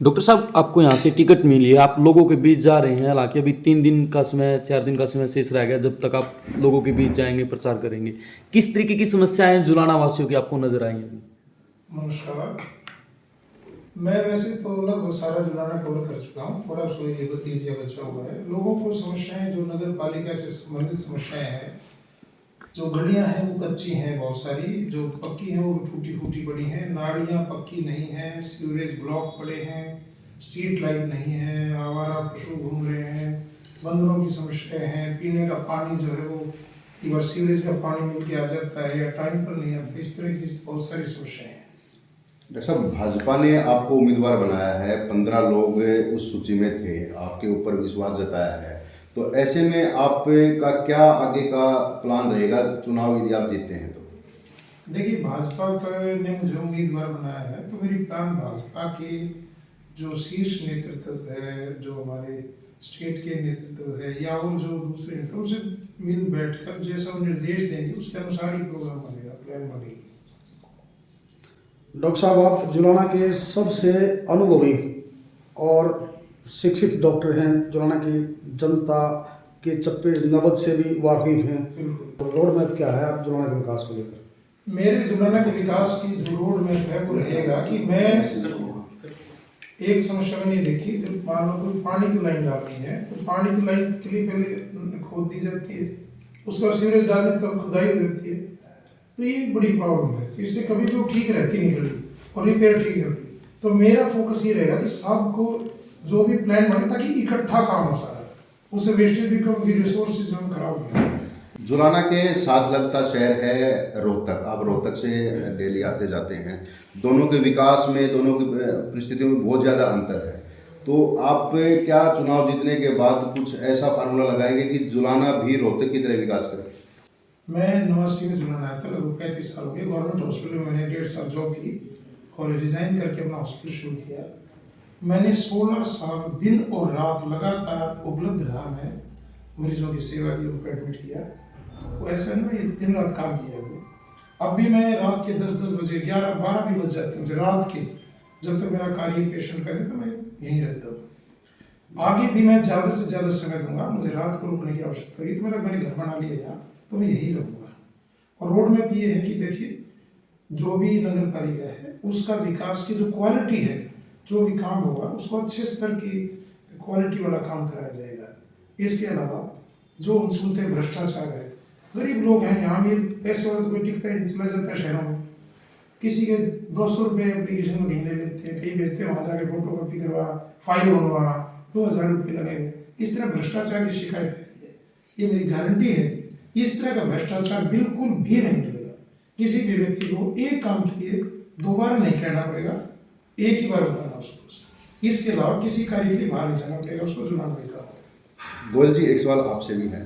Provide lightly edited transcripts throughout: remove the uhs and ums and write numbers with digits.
Doctor साहब, आपको यहाँ से टिकट मिली है, आप लोगों के बीच जा रहे हैं। हालांकि अभी 3 दिन का समय, 4 दिन का समय शेष रह गया जब तक आप लोगों के बीच जाएंगे, प्रचार करेंगे। किस तरीके की समस्याएं जुलाना वासियों की आपको नजर आई हैं? नमस्कार। मैं वैसे तो लगभग सारा जुलाना कवर कर चुका हूँ, थोड़ा उसको एरिया बचा हुआ है। लोगों को समस्याएं जो नगर पालिका से संबंधित समस्याएं हैं, जो गलियां हैं वो कच्ची हैं, बहुत सारी जो पक्की हैं वो टूटी फूटी पड़ी हैं, नालियां पक्की नहीं हैं, सीवरेज ब्लॉक पड़े हैं, स्ट्रीट लाइट नहीं है, आवारा पशु घूम रहे हैं, बंदरों की समस्याएं हैं, पीने का पानी जो है वो एक बार सीवरेज का पानी मिल के आ जाता है या टाइम पर नहीं आता, इस तरह की बहुत सारी समस्याएं हैं। डॉक्टर साहब, भाजपा ने आपको उम्मीदवार बनाया है, 15 लोग उस सूची में थे, आपके ऊपर विश्वास जताया है, तो ऐसे में आपका क्या आगे का प्लान रहेगा चुनाव यदि आप जीतते हैं तो? देखिए, भाजपा ने मुझे उम्मीदवार बनाया है तो मेरी प्लान भाजपा के जो शीर्ष नेतृत्व है, जो हमारे स्टेट के नेतृत्व है या और जो दूसरे नेतृत्व, उनसे मिल बैठकर जैसा वो निर्देश देंगे उसके अनुसार ही प्रोग्राम बनेगा, प्लान बनेगी। डॉक्टर साहब, आप जुलाना के सबसे अनुभवी और शिक्षित डॉक्टर हैं। जुलाना की जनता के चप्पे नब्ज से भी वाकिफ हैं। बिल्कुल। रोड मैप क्या है आप जुलाना के विकास को लेकर? मेरे जुलाना के विकास की जो रोड मैप है वो रहेगा कि मैं एक समस्या मैंने देखी, जब मान लो कोई पानी की लाइन डालनी है तो पानी की लाइन के लिए पहले खोद दी जाती है, उसके बाद सीवरेज डालने तब खुदाई हो जाती है। तो ये बड़ी प्रॉब्लम है, इससे कभी भी वो ठीक रहती नहीं गली और रिपेयर ठीक रहती। तो मेरा फोकस ये रहेगा कि सबको जो भी प्लान बने ताकि इकट्ठा काम हो सारा, उससे वेस्टेज भी कम होगी, रिसोर्सेज हम खराब होगी। जुलाना के साथ लगता शहर है रोहतक, आप रोहतक से डेली आते जाते हैं, दोनों के विकास में, दोनों की परिस्थितियों में बहुत ज़्यादा अंतर है, तो आप क्या चुनाव जीतने के बाद कुछ ऐसा फार्मूला लगाएंगे कि जुलाना भी रोहतक की तरह विकास करे? मैं 89 में जुलाना आया था, लगभग 35 साल हो गए। गवर्नमेंट हॉस्पिटल में मैंने 1.5 साल जॉब की और रिजाइन करके अपना हॉस्पिटल शुरू किया। मैंने 16 साल दिन और रात लगातार उपलब्ध रहा, मैं मरीजों की सेवा की, उनको एडमिट किया। तो ऐसा ना, ये दिन रात काम किया मैंने। अब भी मैं रात के 10-10 बजे, 11-12 भी बज जाते हैं मुझे रात के, जब तक मेरा कार्य पेशेंट करे तो मैं यहीं रहता हूँ। आगे भी मैं ज़्यादा से ज़्यादा समय दूंगा, मुझे रात को रुकने की आवश्यकता होगी तो मैंने घर बना लिया यहाँ, तो मैं यहीं रहूँगा। और रोड मैप ये है कि देखिए, जो भी नगर पालिका है उसका विकास की जो क्वालिटी है, जो भी काम होगा उसको अच्छे स्तर की क्वालिटी वाला काम कराया जाएगा। इसके अलावा जो हम सुनते हैं भ्रष्टाचार है, गरीब लोग हैं यहाँ, अमीर पैसे वाला तो कोई टिकता ही नहीं, चला जाता है शहरों में, किसी के 200 रुपये एप्लीकेशन में कहीं ले लेते हैं, कहीं भेजते हैं, वहाँ जाके फोटो कॉपी करवा, फाइल बनवा, 2000 रुपये लगेंगे। इस तरह भ्रष्टाचार की शिकायत है, ये मेरी गारंटी है। इस तरह का भ्रष्टाचार बिल्कुल भी नहीं मिलेगा। किसी भी व्यक्ति को एक काम के लिए दोबारा नहीं कहना पड़ेगा, एक ही बार बताना उसको। इसके अलावा किसी कार्य के लिए बाहर नहीं जाना पड़ेगा उसको, चुनाव में करना। गोयल जी, एक सवाल आपसे भी है,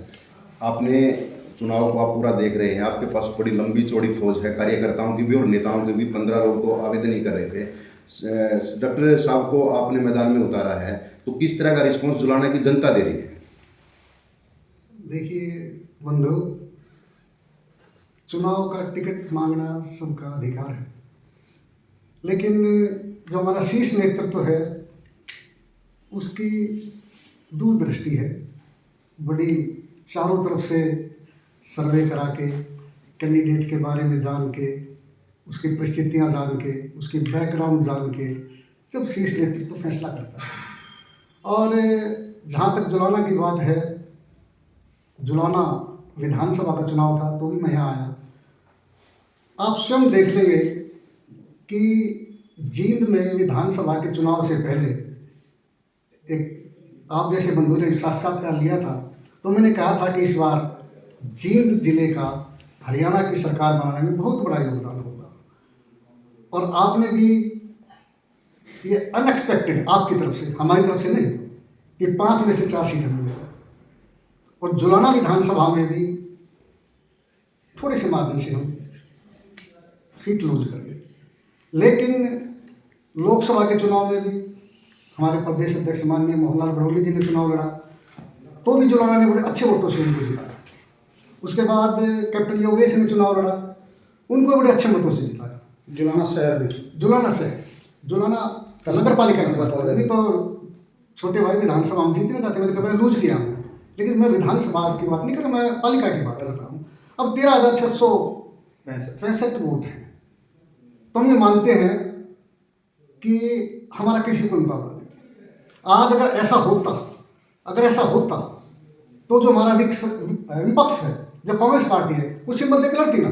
आपने चुनाव को आप पूरा देख रहे हैं, आपके पास बड़ी लंबी चौड़ी फौज है, कार्यकर्ताओं की भी और नेताओं की भी। 15 लोग तो आवेदन ही कर रहे थे। डॉक्टर साहब को आपने मैदान में उतारा है, तो किस तरह का रिस्पॉन्स जुलाना की जनता दे रही है? देखिए बंधु, चुनाव का टिकट मांगना सबका अधिकार है, लेकिन जो हमारा शीर्ष नेतृत्व है उसकी दूरदृष्टि है। बड़ी चारों तरफ से सर्वे करा के, कैंडिडेट के बारे में जान के, उसकी परिस्थितियां जान के, उसकी बैकग्राउंड जान के, जब शीर्ष नेतृत्व फैसला करता है। और जहाँ तक जुलाना की बात है, जुलाना विधानसभा का चुनाव था तो भी मैं यहाँ आया। आप स्वयं देख लेंगे कि जींद में विधानसभा के चुनाव से पहले एक आप जैसे बंधु ने साक्षात्कार लिया था, तो मैंने कहा था कि इस बार जींद जिले का हरियाणा की सरकार बनाने में बहुत बड़ा योगदान होगा। और आपने भी ये अनएक्सपेक्टेड, आपकी तरफ से, हमारी तरफ से नहीं, कि 5 में से 4 सीटें मिले। और जुलाना विधानसभा में भी थोड़े से मार्जिन से हम सीट लूज कर गए। लेकिन लोकसभा के चुनाव में भी हमारे प्रदेश अध्यक्ष माननीय मोहनलाल बरौली जी ने चुनाव लड़ा, तो भी जुलाना ने बड़े अच्छे वोटों से उनको जिताया। उसके बाद कैप्टन योगेश ने चुनाव लड़ा, उनको बड़े अच्छे मतों से जिताया। जुलाना शहर में, जुलाना शहर, जुलाना नगर पालिका की बात कर रहे हैं। नहीं तो छोटे भाई विधानसभा में जीतने जाते, मैं तो कभी लूज किया हूँ, लेकिन मैं विधानसभा की बात नहीं कर रहा, मैं पालिका की बात कर रहा हूँ। अब 13,665 वोट हैं। तो हम ये मानते हैं कि हमारा किसी को मुकाबला नहीं। आज अगर ऐसा होता तो जो हमारा विपक्ष है, जो कांग्रेस पार्टी है, वो सिंबल देकर लड़ती ना।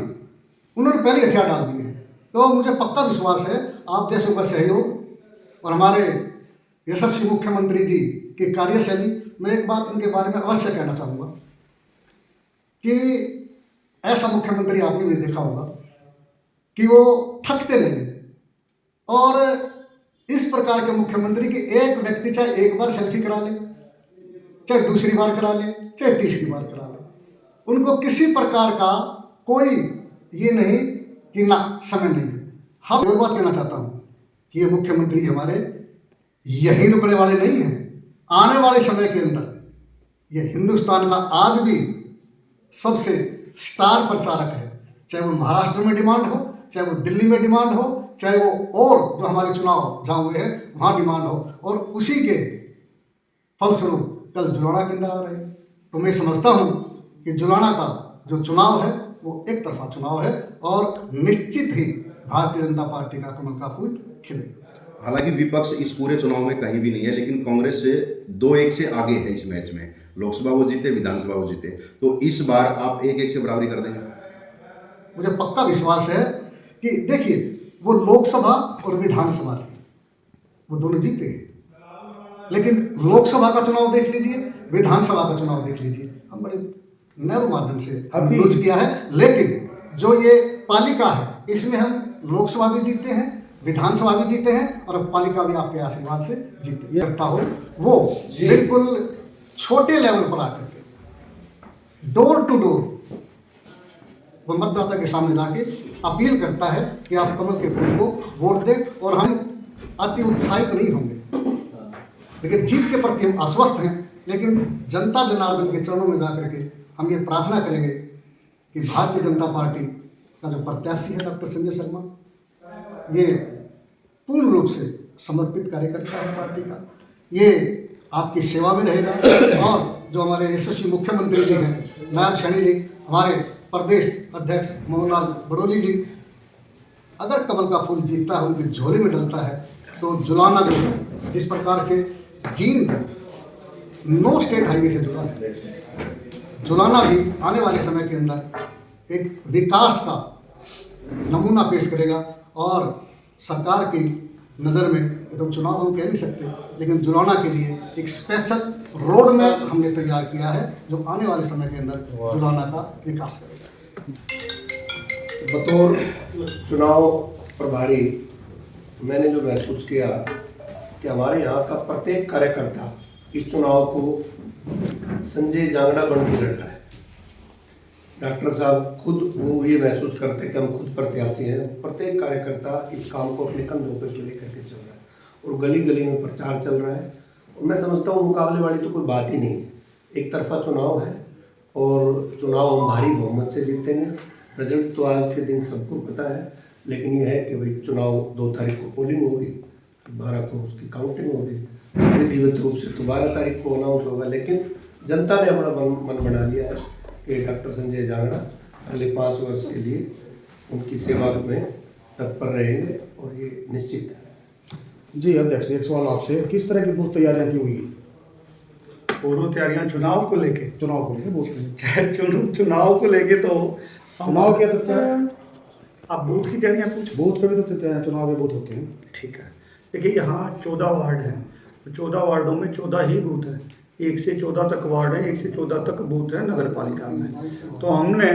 उन्होंने पहले हथियार डाल दिए हैं। तो मुझे पक्का विश्वास है आप जैसे उनका सहयोग और हमारे यशस्वी मुख्यमंत्री जी की कार्यशैली, मैं एक बात उनके बारे में अवश्य कहना चाहूँगा कि ऐसा मुख्यमंत्री आपने भी देखा होगा कि वो थकते नहीं, और इस प्रकार के मुख्यमंत्री की एक व्यक्ति चाहे एक बार सेल्फी करा ले, चाहे दूसरी बार करा ले, चाहे तीसरी बार करा ले, उनको किसी प्रकार का कोई ये नहीं कि ना समय नहीं है। हम एक बात कहना चाहता हूँ कि ये मुख्यमंत्री हमारे यहीं रुकने वाले नहीं हैं। आने वाले समय के अंदर ये हिंदुस्तान का आज भी सबसे स्टार प्रचारक है, चाहे वो महाराष्ट्र में डिमांड हो, चाहे वो दिल्ली में डिमांड हो, चाहे वो और जो हमारे चुनाव जहाँ हुए हैं वहाँ डिमांड हो, और उसी के फलस्वरूप कल जुलाना के अंदर आ रहे हैं। तो मैं समझता हूँ कि जुलाना का जो चुनाव है वो एक तरफा चुनाव है, और निश्चित ही भारतीय जनता पार्टी का कमल का फूल खिलेगा। हालांकि विपक्ष इस पूरे चुनाव में कहीं भी नहीं है, लेकिन कांग्रेस से 2-1 से आगे है इस मैच में। लोकसभा वो जीते, विधानसभा वो जीते, तो इस बार आप 1-1 से बराबरी कर देंगे? मुझे पक्का विश्वास है कि देखिए, वो लोकसभा और विधानसभा थी, वो दोनों जीते, लेकिन लोकसभा का चुनाव देख लीजिए, विधानसभा का चुनाव देख लीजिए, हम बड़े नैरो माध्यम से अप्रोच किया है। लेकिन जो ये पालिका है इसमें हम लोकसभा भी जीते हैं, विधानसभा भी जीते हैं, और पालिका भी आपके आशीर्वाद से जीते करता हो। वो बिल्कुल छोटे लेवल पर आकर के डोर टू डोर वो मतदाता के सामने जाके अपील करता है कि आप कमल के फूल को वोट दें, और हम अति उत्साहित नहीं होंगे, लेकिन जीत के प्रति हम आश्वस्त हैं। लेकिन जनता जनार्दन के चरणों में जाकर के हम ये प्रार्थना करेंगे कि भारतीय जनता पार्टी का जो प्रत्याशी है डॉक्टर संजय शर्मा, ये पूर्ण रूप से समर्पित कार्यकर्ता है पार्टी का, ये आपकी सेवा में रहेगा। और जो हमारे यशस्वी मुख्यमंत्री जी हैं नायब सैनी जी, हमारे प्रदेश अध्यक्ष मोहनलाल बड़ोली जी, अगर कमल का फूल जीतता है, उनकी झोली में डलता है, तो जुलाना भी जिस प्रकार के जींद 9 स्टेट हाईवे से जुड़ा है, जुलाना भी आने वाले समय के अंदर एक विकास का नमूना पेश करेगा। और सरकार की नज़र में तो चुनाव हम कह नहीं सकते, लेकिन जुलाना के लिए एक स्पेशल रोड मैप हमने तैयार किया है, जो आने वाले समय के अंदर जुलाना का विकास करेगा। बतौर चुनाव प्रभारी मैंने जो महसूस किया कि हमारे यहाँ का प्रत्येक कार्यकर्ता इस चुनाव को संजय जांगड़ा बन के लड़ रहा है। डॉक्टर साहब खुद वो ये महसूस करते हैं कि हम खुद प्रत्याशी हैं। प्रत्येक कार्यकर्ता इस काम को अपने कंधों पर लेकर के चल रहा है, और गली गली में प्रचार चल रहा है। और मैं समझता हूँ मुकाबले वाली तो कोई बात ही नहीं है, एक तरफा चुनाव है, और चुनाव हम भारी बहुमत से जीतेंगे। रिजल्ट तो आज के दिन सबको पता है, लेकिन यह है कि भाई चुनाव 2 तारीख को पोलिंग होगी, 12 को उसकी काउंटिंग होगी, विधिवत रूप से तो 12 तारीख को अनाउंस होगा। लेकिन जनता ने अपना मन बना लिया है कि डॉक्टर संजय जांगड़ा अगले 5 वर्ष के लिए उनकी सेवा में तत्पर रहेंगे, और ये निश्चित है। जी अध्यक्ष, एक सवाल आपसे, किस तरह की पूर्व तैयारियां की हुई है? पूर्व तैयारियां चुनाव को लेके बोलते हैं चुनाव को लेके तो चुनाव क्या चर्चा है? आप बूथ की तैयारियां पूछ। बूथ पे भी तो चुनाव के बूथ होते हैं। ठीक है, देखिए यहाँ 14 वार्ड हैं, 14 वार्डों में 14 ही बूथ है, 1 से 14 तक वार्ड है, 1 से 14 तक बूथ है नगर पालिका में। तो हमने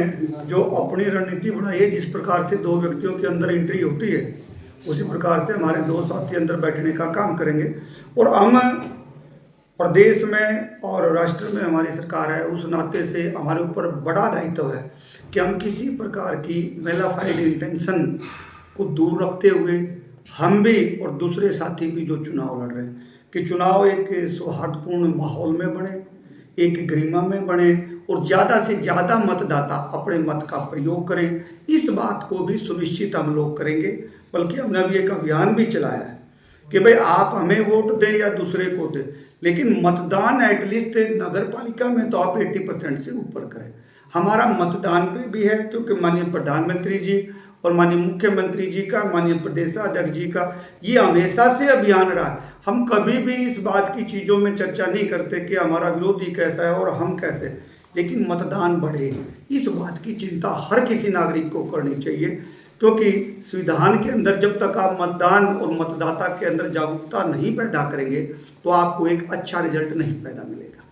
जो अपनी रणनीति बढ़ाई है, जिस प्रकार से 2 व्यक्तियों के अंदर एंट्री होती है, उसी प्रकार से हमारे 2 साथी अंदर बैठने का काम करेंगे। और हम प्रदेश में और राष्ट्र में हमारी सरकार है, उस नाते से हमारे ऊपर बड़ा दायित्व है कि हम किसी प्रकार की मेलाफाइड इंटेंशन को दूर रखते हुए हम भी और दूसरे साथी भी जो चुनाव लड़ रहे हैं, कि चुनाव एक सौहार्दपूर्ण माहौल में बने, एक गरिमा में बने, और ज़्यादा से ज़्यादा मतदाता अपने मत का प्रयोग करें। इस बात को भी सुनिश्चित हम लोग करेंगे। बल्कि हमने अभी एक अभियान भी चलाया है कि भाई आप हमें वोट दें या दूसरे को दें, लेकिन मतदान एटलीस्ट नगर पालिका में तो आप 80% से ऊपर करें। हमारा मतदान पे भी है, क्योंकि माननीय प्रधानमंत्री जी और माननीय मुख्यमंत्री जी का, माननीय प्रदेशाध्यक्ष जी का ये हमेशा से अभियान रहा है। हम कभी भी इस बात की चीज़ों में चर्चा नहीं करते कि हमारा विरोधी कैसा है और हम कैसे, लेकिन मतदान बढ़े इस बात की चिंता हर किसी नागरिक को करनी चाहिए, क्योंकि संविधान के अंदर जब तक आप मतदान और मतदाता के अंदर जागरूकता नहीं पैदा करेंगे तो आपको एक अच्छा रिजल्ट नहीं पैदा मिलेगा।